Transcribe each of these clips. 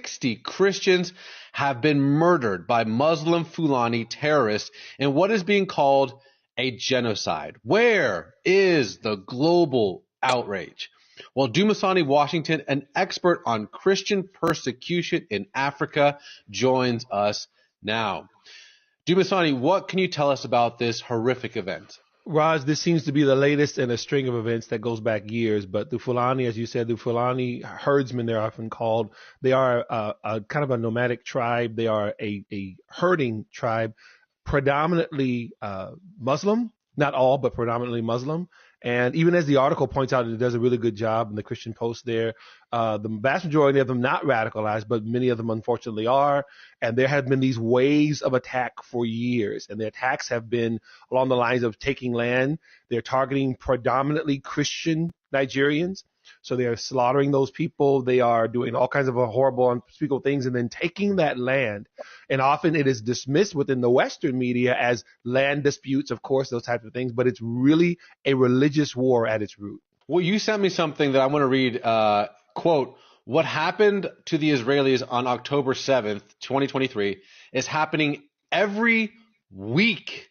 60 Christians have been murdered by Muslim Fulani terrorists in what is being called a genocide. Where is the global outrage? Well, Dumasani Washington, an expert on Christian persecution in Africa, joins us now. Dumasani, what can you tell us about this horrific event? Raj, this seems to be the latest in a string of events that goes back years, but the Fulani, as you said, the Fulani herdsmen, they're often called. They are a kind of a nomadic tribe. They are a herding tribe, predominantly Muslim, not all, but predominantly Muslim. And even as the article points out, it does a really good job in the Christian Post there. The vast majority of them not radicalized, but many of them unfortunately are. And there have been these waves of attack for years. And the attacks have been along the lines of taking land. They're targeting predominantly Christian Nigerians. So they're slaughtering those people. They are doing all kinds of horrible, unspeakable things and then taking that land. And often it is dismissed within the Western media as land disputes, of course, those types of things. But it's really a religious war at its root. Well, you sent me something that I want to read. Quote, what happened to the Israelis on October 7th, 2023 is happening every week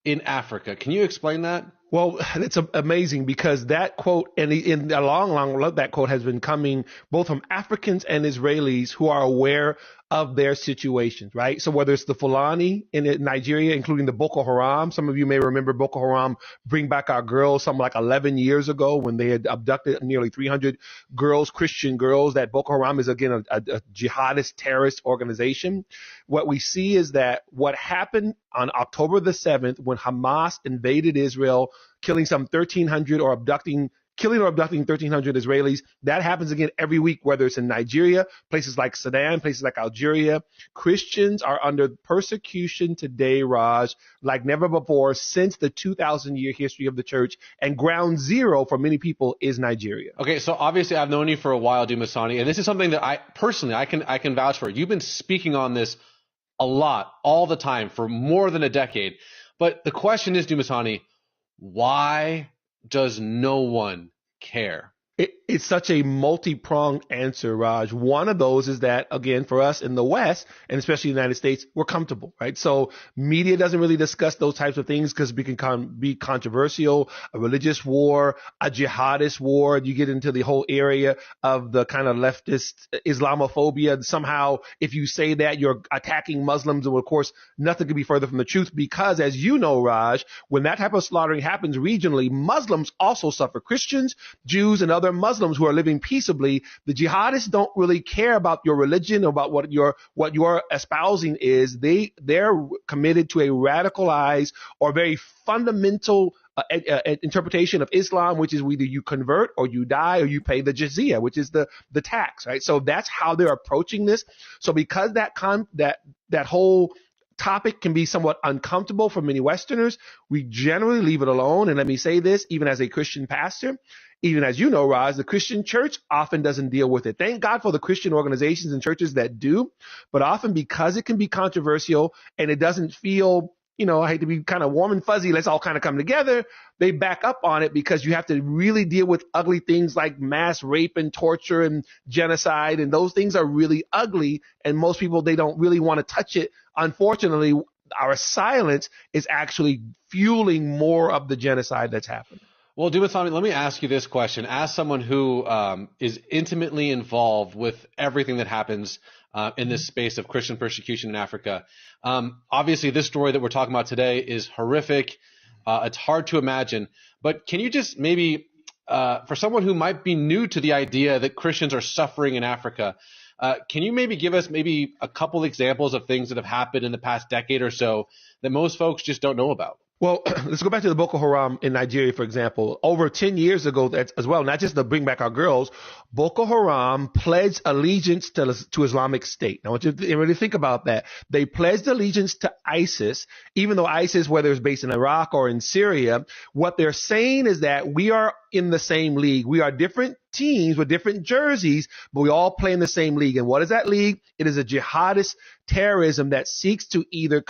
in Africa. Can you explain that? Well, it's amazing because that quote, and in the long, that quote has been coming both from Africans and Israelis who are aware of their situations, right? So whether it's the Fulani in Nigeria, including the Boko Haram, some of you may remember Boko Haram Bring Back Our Girls, something like 11 years ago when they had abducted nearly 300 girls, Christian girls. That Boko Haram is, again, a jihadist terrorist organization. What we see is that what happened on October the 7th when Hamas invaded Israel, killing some 1,300 or abducting 1,300 Israelis. That happens again every week, whether it's in Nigeria, places like Sudan, places like Algeria. Christians are under persecution today, Raj, like never before since the 2,000-year history of the church. And ground zero for many people is Nigeria. Okay, so obviously I've known you for a while, Dumasani, and this is something that I personally, I can vouch for. You've been speaking on this a lot, all the time, for more than a decade. But the question is, Dumasani, why does no one care? It's such a multi-pronged answer, Raj. One of those is that, again, for us in the West, and especially the United States, we're comfortable, right? So media doesn't really discuss those types of things because we can be controversial, a religious war, a jihadist war. You get into the whole area of the kind of leftist Islamophobia. Somehow, if you say that, you're attacking Muslims. And of course, nothing could be further from the truth because, as you know, Raj, when that type of slaughtering happens regionally, Muslims also suffer. Christians, Jews, and other Muslims who are living peaceably, the jihadists don't really care about your religion or about what your espousing is. They're committed to a radicalized or very fundamental interpretation of Islam, which is either you convert or you die or you pay the jizya, which is the tax, right? So that's how they're approaching this. So because that whole topic can be somewhat uncomfortable for many Westerners, we generally leave it alone. And let me say this, even as a Christian pastor, even as you know, Raj, the Christian church often doesn't deal with it. Thank God for the Christian organizations and churches that do, but often because it can be controversial and it doesn't feel, I hate to be kind of warm and fuzzy, let's all kind of come together, they back up on it because you have to really deal with ugly things like mass rape and torture and genocide, and those things are really ugly, and most people, they don't really want to touch it. Unfortunately, our silence is actually fueling more of the genocide that's happening. Well, Dumasani, let me ask you this question. As someone who is intimately involved with everything that happens in this space of Christian persecution in Africa, obviously this story that we're talking about today is horrific. It's hard to imagine. But can you just maybe, for someone who might be new to the idea that Christians are suffering in Africa, can you maybe give us maybe a couple examples of things that have happened in the past decade or so that most folks just don't know about? Well, let's go back to the Boko Haram in Nigeria, for example. Over 10 years ago, as well, not just to Bring Back Our Girls, Boko Haram pledged allegiance to Islamic State. Now, I want you to really think about that. They pledged allegiance to ISIS, even though ISIS, whether it's based in Iraq or in Syria, what they're saying is that we are in the same league. We are different teams with different jerseys, but we all play in the same league. And what is that league? It is a jihadist terrorism that seeks to either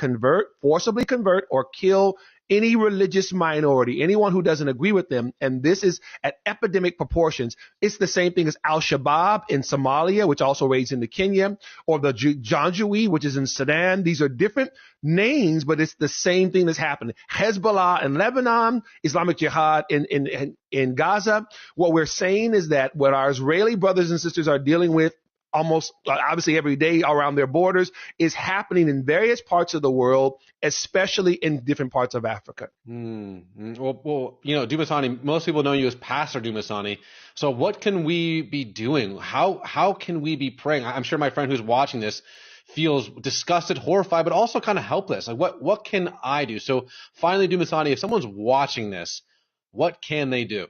forcibly convert or kill any religious minority, anyone who doesn't agree with them, and this is at epidemic proportions. It's the same thing as Al-Shabaab in Somalia, which also raids into Kenya, or the Janjaweed, which is in Sudan. These are different names, but it's the same thing that's happening. Hezbollah in Lebanon, Islamic Jihad in Gaza. What we're saying is that what our Israeli brothers and sisters are dealing with almost obviously every day around their borders is happening in various parts of the world, especially in different parts of Africa. Well, Dumasani, most people know you as Pastor Dumasani. So what can we be doing? How can we be praying? I'm sure my friend who's watching this feels disgusted, horrified, but also kind of helpless. Like what can I do? So finally, Dumasani, if someone's watching this, what can they do?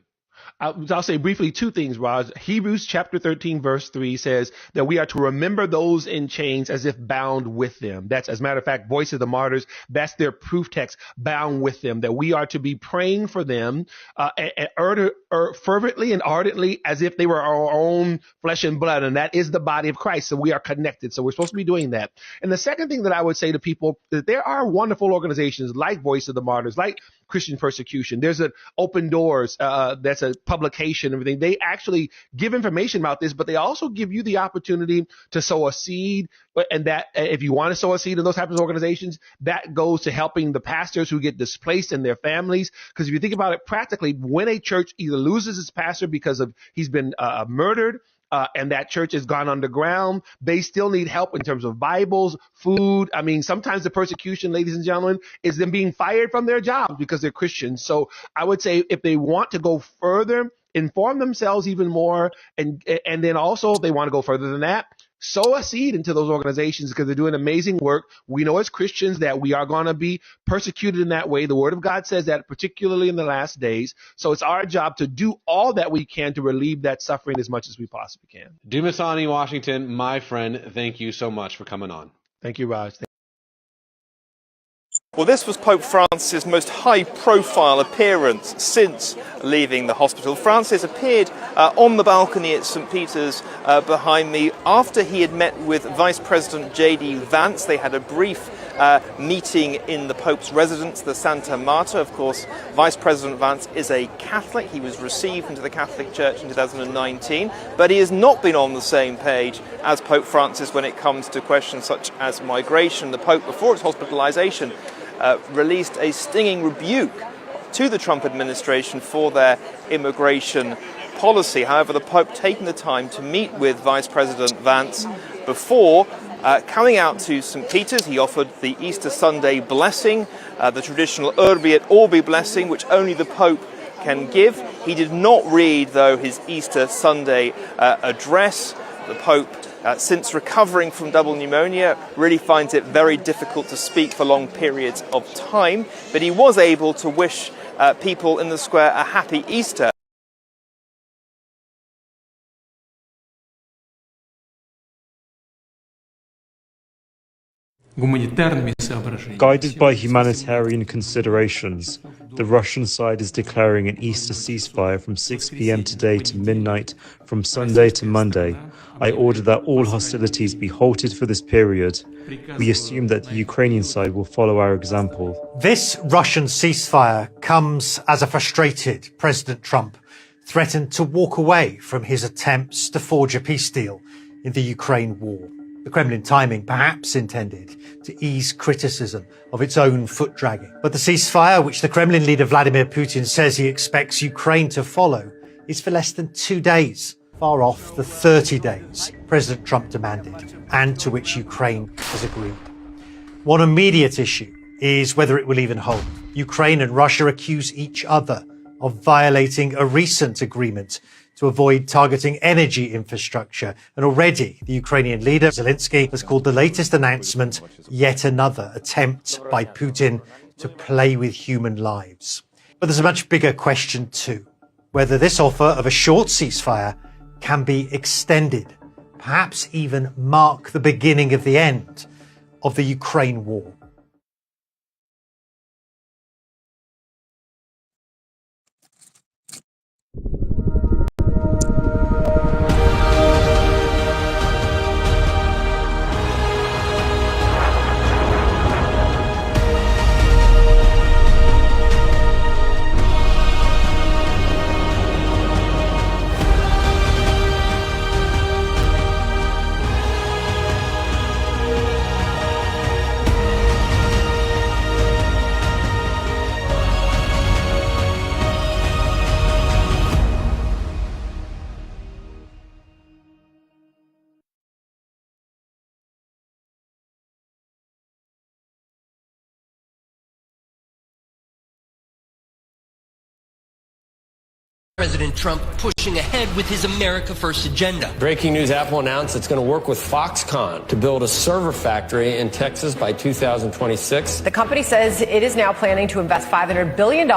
I'll say briefly two things, Raj. Hebrews chapter 13, verse 3 says that we are to remember those in chains as if bound with them. That's, as a matter of fact, Voice of the Martyrs, that's their proof text, bound with them, that we are to be praying for them fervently and ardently as if they were our own flesh and blood. And that is the body of Christ. So we are connected. So we're supposed to be doing that. And the second thing that I would say to people is that there are wonderful organizations like Voice of the Martyrs, like Christian Persecution. There's an Open Doors, that's a publication, everything. They actually give information about this, but they also give you the opportunity to sow a seed. And that if you want to sow a seed in those types of organizations, that goes to helping the pastors who get displaced and their families. Because if you think about it practically, when a church either loses its pastor because of he's been murdered, and that church has gone underground, they still need help in terms of Bibles, food. I mean, sometimes the persecution, ladies and gentlemen, is them being fired from their jobs because they're Christians. So I would say if they want to go further, inform themselves even more. And then also if they want to go further than that, sow a seed into those organizations because they're doing amazing work. We know as Christians that we are going to be persecuted in that way. The Word of God says that, particularly in the last days. So it's our job to do all that we can to relieve that suffering as much as we possibly can. Dumasani, Washington, my friend, thank you so much for coming on. Thank you, Raj. Well, this was Pope Francis' most high-profile appearance since leaving the hospital. Francis appeared on the balcony at St. Peter's behind me after he had met with Vice President J.D. Vance. They had a brief meeting in the Pope's residence, the Santa Marta. Of course, Vice President Vance is a Catholic. He was received into the Catholic Church in 2019, but he has not been on the same page as Pope Francis when it comes to questions such as migration. The Pope, before his hospitalization, released a stinging rebuke to the Trump administration for their immigration policy. However, the Pope taking the time to meet with Vice President Vance before coming out to St. Peter's. He offered the Easter Sunday blessing, the traditional Urbi et Orbi blessing, which only the Pope can give. He did not read, though, his Easter Sunday address. The Pope, since recovering from double pneumonia, really finds it very difficult to speak for long periods of time, but he was able to wish people in the square a happy Easter. Guided by humanitarian considerations, the Russian side is declaring an Easter ceasefire from 6 p.m. today to midnight from Sunday to Monday. I order that all hostilities be halted for this period. We assume that the Ukrainian side will follow our example. This Russian ceasefire comes as a frustrated President Trump threatened to walk away from his attempts to forge a peace deal in the Ukraine war. The Kremlin timing perhaps intended to ease criticism of its own foot-dragging. But the ceasefire, which the Kremlin leader Vladimir Putin says he expects Ukraine to follow, is for less than 2 days, far off the 30 days President Trump demanded, and to which Ukraine has agreed. One immediate issue is whether it will even hold. Ukraine and Russia accuse each other of violating a recent agreement to avoid targeting energy infrastructure. And already the Ukrainian leader, Zelenskyy, has called the latest announcement yet another attempt by Putin to play with human lives. But there's a much bigger question too, whether this offer of a short ceasefire can be extended, perhaps even mark the beginning of the end of the Ukraine war. President Trump pushing ahead with his America First agenda. Breaking news, Apple announced it's going to work with Foxconn to build a server factory in Texas by 2026. The company says it is now planning to invest $500 billion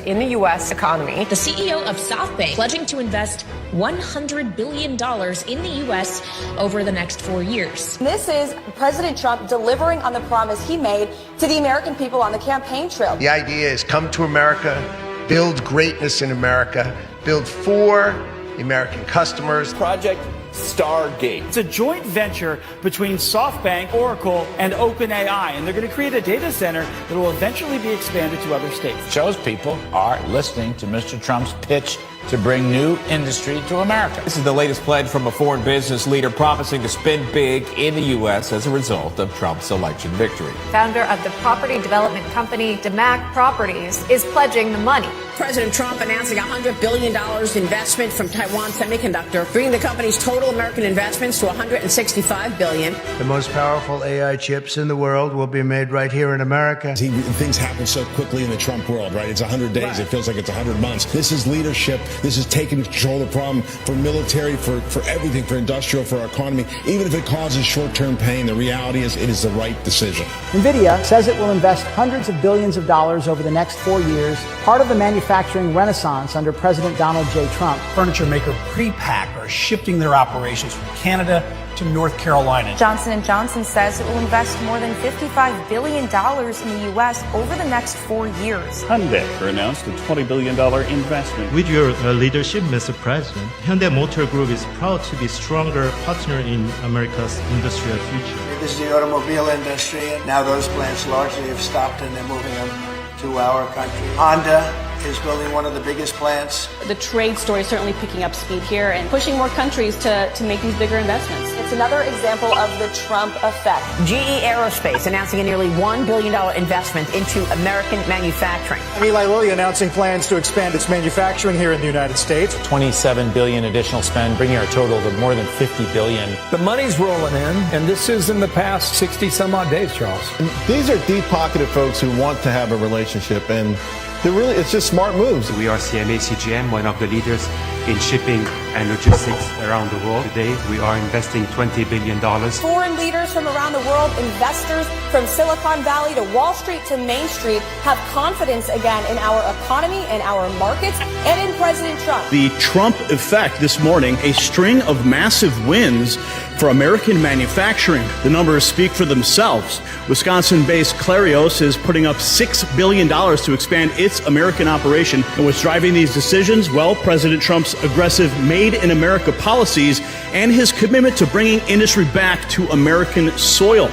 in the U.S. economy. The CEO of SoftBank pledging to invest $100 billion in the U.S. over the next 4 years. This is President Trump delivering on the promise he made to the American people on the campaign trail. The idea is come to America, build greatness in America, build for the American customers. Project Stargate. It's a joint venture between SoftBank, Oracle, and OpenAI, and they're going to create a data center that will eventually be expanded to other states. It shows people are listening to Mr. Trump's pitch to bring new industry to America. This is the latest pledge from a foreign business leader promising to spend big in the U.S. as a result of Trump's election victory. Founder of the property development company DeMac Properties is pledging the money. President Trump announcing $100 billion investment from Taiwan Semiconductor, bringing the company's total American investments to $165 billion. The most powerful AI chips in the world will be made right here in America. Things happen so quickly in the Trump world, right? It's 100 days. Right. It feels like it's 100 months. This is leadership. This is taking control of the problem for military, for everything, for industrial, for our economy. Even if it causes short-term pain, the reality is it is the right decision. NVIDIA says it will invest hundreds of billions of dollars over the next 4 years, part of the manufacturing renaissance under President Donald J. Trump. Furniture maker Prepack are shifting their operations from Canada to North Carolina. Johnson & Johnson says it will invest more than $55 billion in the U.S. over the next 4 years. Hyundai announced a $20 billion investment. With your leadership, Mr. President, Hyundai Motor Group is proud to be a stronger partner in America's industrial future. This is the automobile industry, and now those plants largely have stopped and they're moving them to our country. Honda is building one of the biggest plants. The trade story is certainly picking up speed here and pushing more countries to make these bigger investments. It's another example of the Trump effect. GE Aerospace announcing a nearly $1 billion investment into American manufacturing. Eli Lilly announcing plans to expand its manufacturing here in the United States. $27 billion additional spend, bringing our total to more than $50 billion. The money's rolling in, and this is in the past 60 some odd days, Charles. And these are deep-pocketed folks who want to have a relationship, and it's just smart moves. We are CMA CGM, one of the leaders in shipping and logistics around the world. Today, we are investing $20 billion. Foreign leaders from around the world, investors from Silicon Valley to Wall Street to Main Street have confidence again in our economy and our markets and in President Trump. The Trump effect this morning, a string of massive wins for American manufacturing. The numbers speak for themselves. Wisconsin-based Clarios is putting up $6 billion to expand its American operation. And what's driving these decisions? Well, President Trump's aggressive Made in America policies and his commitment to bringing industry back to American soil.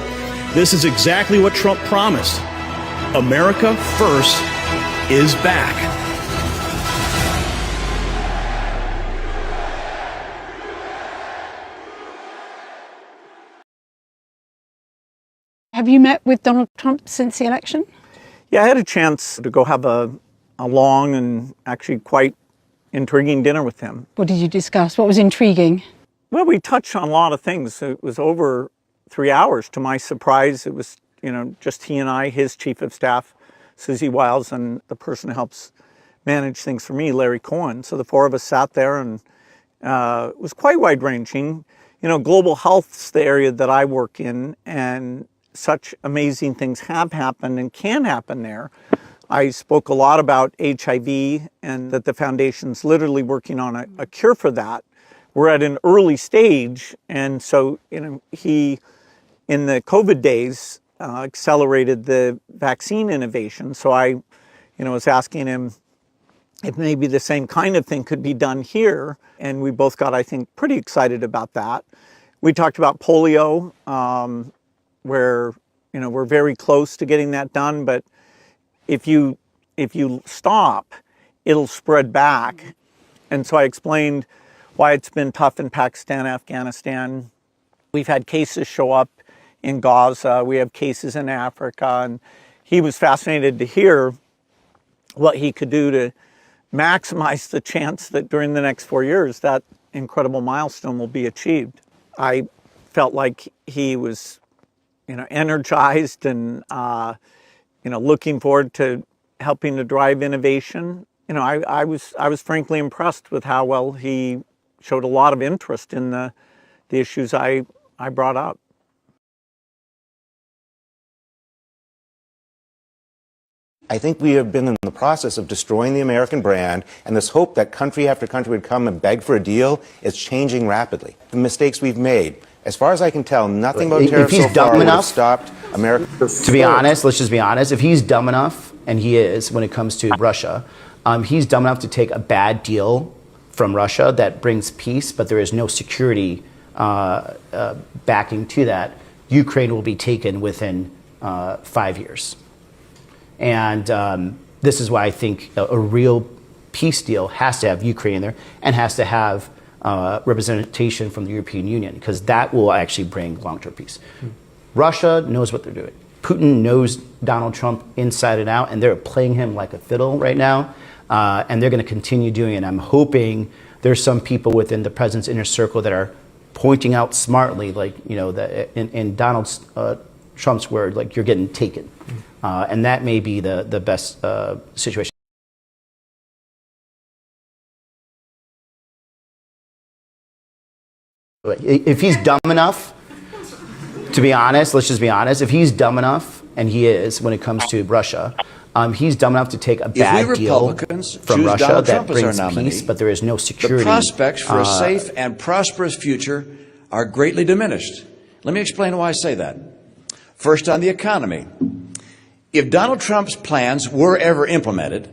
This is exactly what Trump promised. America First is back. Have you met with Donald Trump since the election? Yeah, I had a chance to go have a long and actually quite intriguing dinner with him. What did you discuss? What was intriguing? Well, we touched on a lot of things. It was over 3 hours. To my surprise, it was, just he and I, his chief of staff, Susie Wiles, and the person who helps manage things for me, Larry Cohen. So the four of us sat there, and it was quite wide-ranging. Global health's the area that I work in, and such amazing things have happened and can happen there. I spoke a lot about HIV and that the foundation's literally working on a cure for that. We're at an early stage, and so he, in the COVID days, accelerated the vaccine innovation. So I, was asking him if maybe the same kind of thing could be done here, and we both got, I think, pretty excited about that. We talked about polio, where we're very close to getting that done, but if you stop, it'll spread back. And so I explained why it's been tough in Pakistan, Afghanistan. We've had cases show up in Gaza. We have cases in Africa. And he was fascinated to hear what he could do to maximize the chance that during the next 4 years, that incredible milestone will be achieved. I felt like he was energized and, looking forward to helping to drive innovation. I was frankly impressed with how well he showed a lot of interest in the issues I brought up. I think we have been in the process of destroying the American brand, and this hope that country after country would come and beg for a deal is changing rapidly. The mistakes we've made, as far as I can tell, nothing about tariffs so far would have stopped America. To be honest, let's just be honest, if he's dumb enough, and he is when it comes to Russia, he's dumb enough to take a bad deal from Russia that brings peace, but there is no security backing to that. Ukraine will be taken within 5 years. And this is why I think a real peace deal has to have Ukraine in there and has to have representation from the European Union, because that will actually bring long-term peace. Russia knows what they're doing. Putin knows Donald Trump inside and out, and they're playing him like a fiddle right now, and they're going to continue doing it. I'm hoping there's some people within the president's inner circle that are pointing out smartly, like, that in Donald Trump's word, like, you're getting taken. And that may be the best situation. If he's dumb enough, to be honest, let's just be honest, if he's dumb enough, and he is when it comes to Russia, he's dumb enough to take a bad deal from Russia that brings peace, but there is no security. The prospects for a safe and prosperous future are greatly diminished. Let me explain why I say that. First, on the economy. If Donald Trump's plans were ever implemented,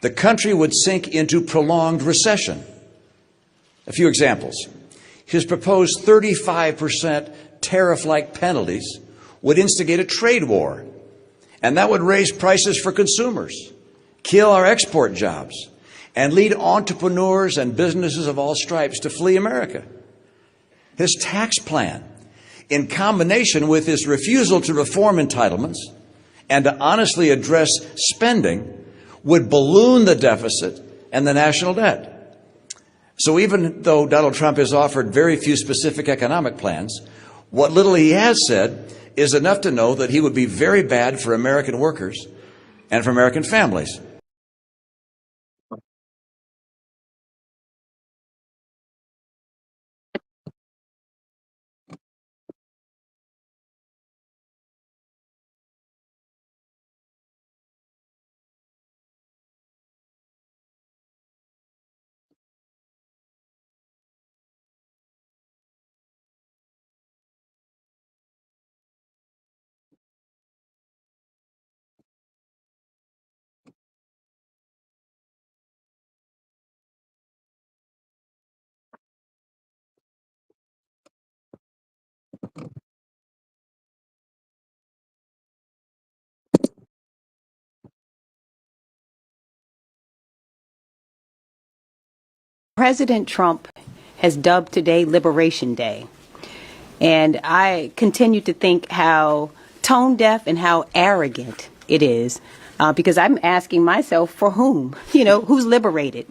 the country would sink into prolonged recession. A few examples. His proposed 35% tariff-like penalties would instigate a trade war, and that would raise prices for consumers, kill our export jobs, and lead entrepreneurs and businesses of all stripes to flee America. His tax plan, in combination with his refusal to reform entitlements and to honestly address spending, would balloon the deficit and the national debt. So even though Donald Trump has offered very few specific economic plans, what little he has said is enough to know that he would be very bad for American workers and for American families. President Trump has dubbed today Liberation Day. And I continue to think how tone deaf and how arrogant it is, because I'm asking myself, for whom? Who's liberated?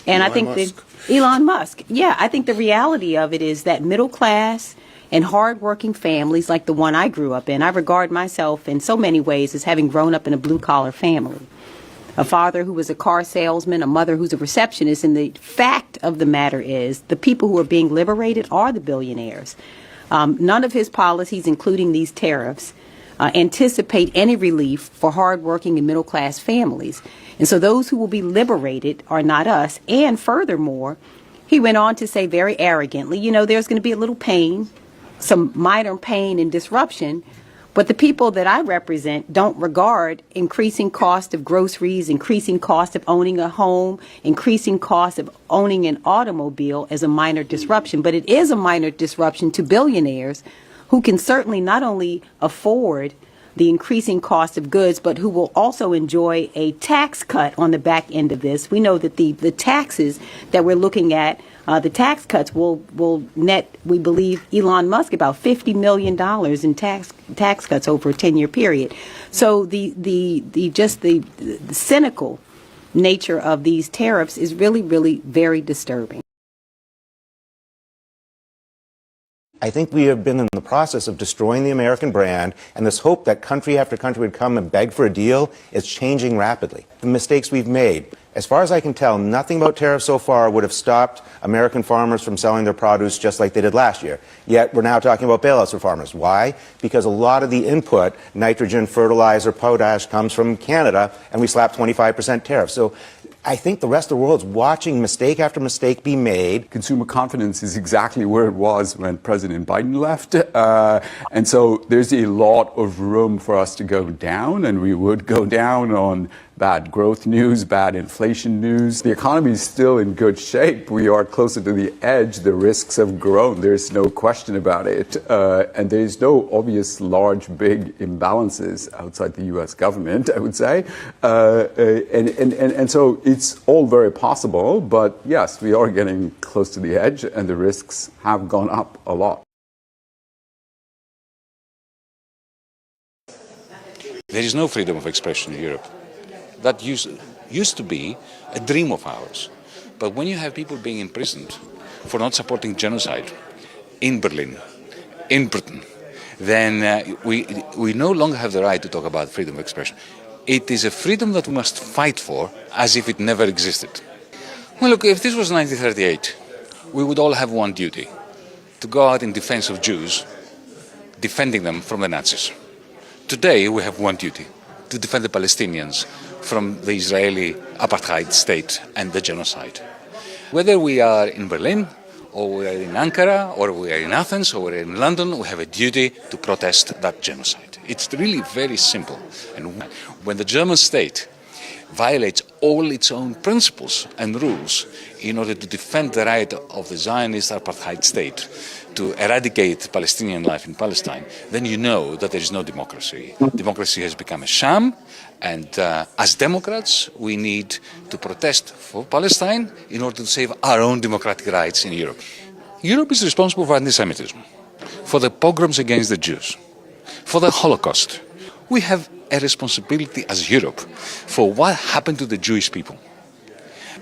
And I think that Elon Musk. Yeah, I think the reality of it is that middle class and hardworking families like the one I grew up in, I regard myself in so many ways as having grown up in a blue-collar family. A father who was a car salesman, a mother who's a receptionist, and the fact of the matter is the people who are being liberated are the billionaires. None of his policies, including these tariffs, anticipate any relief for hardworking and middle-class families. And so those who will be liberated are not us. And furthermore, he went on to say very arrogantly, there's going to be a little pain, some minor pain and disruption, but the people that I represent don't regard increasing cost of groceries, increasing cost of owning a home, increasing cost of owning an automobile as a minor disruption. But it is a minor disruption to billionaires who can certainly not only afford the increasing cost of goods, but who will also enjoy a tax cut on the back end of this. We know that the taxes that we're looking at, the tax cuts will net, we believe, Elon Musk about $50 million in tax cuts over a 10-year period. So the cynical nature of these tariffs is really, really very disturbing. I think we have been in the process of destroying the American brand, and this hope that country after country would come and beg for a deal is changing rapidly. The mistakes we've made. As far as I can tell, nothing about tariffs so far would have stopped American farmers from selling their produce just like they did last year. Yet we're now talking about bailouts for farmers. Why? Because a lot of the input, nitrogen, fertilizer, potash, comes from Canada, and we slap 25% tariffs. So I think the rest of the world's watching mistake after mistake be made. Consumer confidence is exactly where it was when President Biden left. And so there's a lot of room for us to go down, and we would go down on bad growth news, bad inflation news. The economy is still in good shape. We are closer to the edge. The risks have grown. There's no question about it. And there's no obvious large, big imbalances outside the U.S. government, I would say. And so it's all very possible. But yes, we are getting close to the edge, and the risks have gone up a lot. There is no freedom of expression in Europe. That used to be a dream of ours. But when you have people being imprisoned for not supporting genocide in Berlin, in Britain, then we no longer have the right to talk about freedom of expression. It is a freedom that we must fight for as if it never existed. Well, look, if this was 1938, we would all have one duty: to go out in defense of Jews, defending them from the Nazis. Today, we have one duty: to defend the Palestinians from the Israeli apartheid state and the genocide. Whether we are in Berlin, or we are in Ankara, or we are in Athens, or we are in London, we have a duty to protest that genocide. It's really very simple. And when the German state violates all its own principles and rules in order to defend the right of the Zionist apartheid state to eradicate Palestinian life in Palestine, then you know that there is no democracy. Democracy has become a sham, and as Democrats, we need to protest for Palestine in order to save our own democratic rights in Europe. Europe is responsible for anti-Semitism, for the pogroms against the Jews, for the Holocaust. We have a responsibility as Europe for what happened to the Jewish people.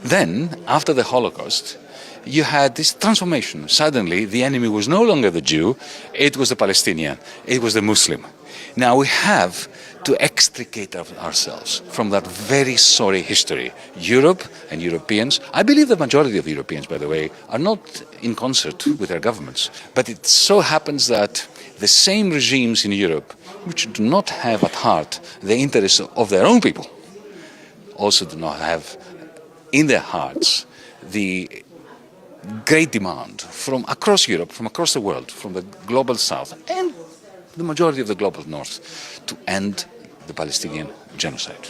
Then, after the Holocaust, you had this transformation. Suddenly, the enemy was no longer the Jew, it was the Palestinian, it was the Muslim. Now we have to extricate ourselves from that very sorry history. Europe and Europeans, I believe the majority of Europeans, by the way, are not in concert with their governments. But it so happens that the same regimes in Europe, which do not have at heart the interests of their own people, also do not have in their hearts the great demand from across Europe, from across the world, from the global south and the majority of the global north, to end the Palestinian genocide.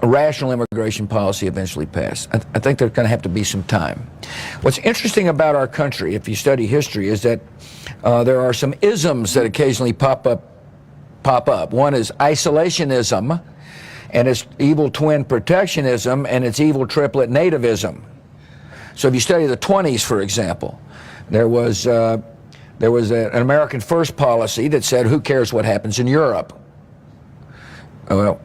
A rational immigration policy eventually passed. I think there's going to have to be some time. What's interesting about our country, if you study history, is that there are some isms that occasionally pop up. One is isolationism, and its evil twin protectionism, and its evil triplet nativism. So if you study the 20s, for example, there was an American first policy that said, who cares what happens in Europe? Well,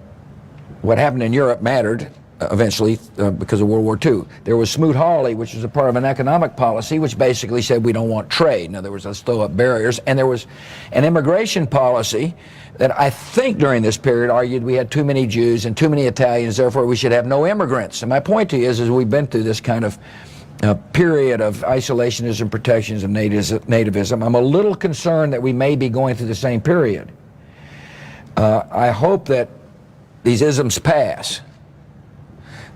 what happened in Europe mattered eventually because of World War II. There was Smoot-Hawley, which was a part of an economic policy, which basically said we don't want trade. In other words, let's throw up barriers. And there was an immigration policy that I think during this period argued we had too many Jews and too many Italians, therefore we should have no immigrants. And my point to you is we've been through this kind of period of isolationism, protectionism, nativism. I'm a little concerned that we may be going through the same period. I hope that these isms pass,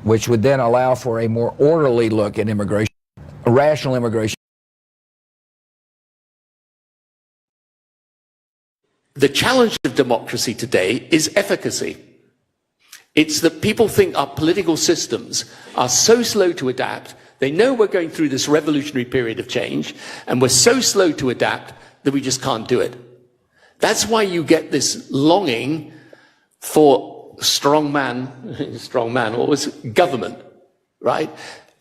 which would then allow for a more orderly look at immigration, a rational immigration. The challenge of democracy today is efficacy. It's that people think our political systems are so slow to adapt. They know we're going through this revolutionary period of change, and we're so slow to adapt that we just can't do it. That's why you get this longing for strongman, what was it? Government, right?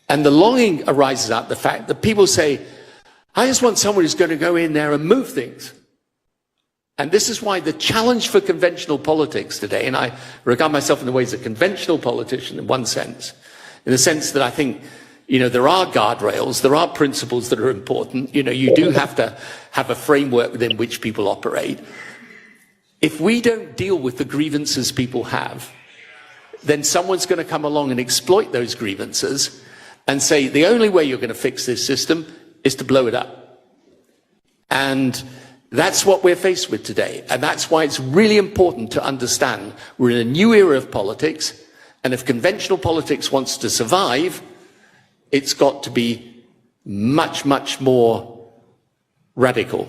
And the longing arises out of the fact that people say, I just want someone who's going to go in there and move things. And this is why the challenge for conventional politics today, and I regard myself in the way as a conventional politician in one sense, in the sense that I think, you know, there are guardrails, there are principles that are important. You know, you do have to have a framework within which people operate. If we don't deal with the grievances people have, then someone's going to come along and exploit those grievances and say the only way you're going to fix this system is to blow it up. And that's what we're faced with today. And that's why it's really important to understand we're in a new era of politics. And if conventional politics wants to survive, it's got to be much, much more radical.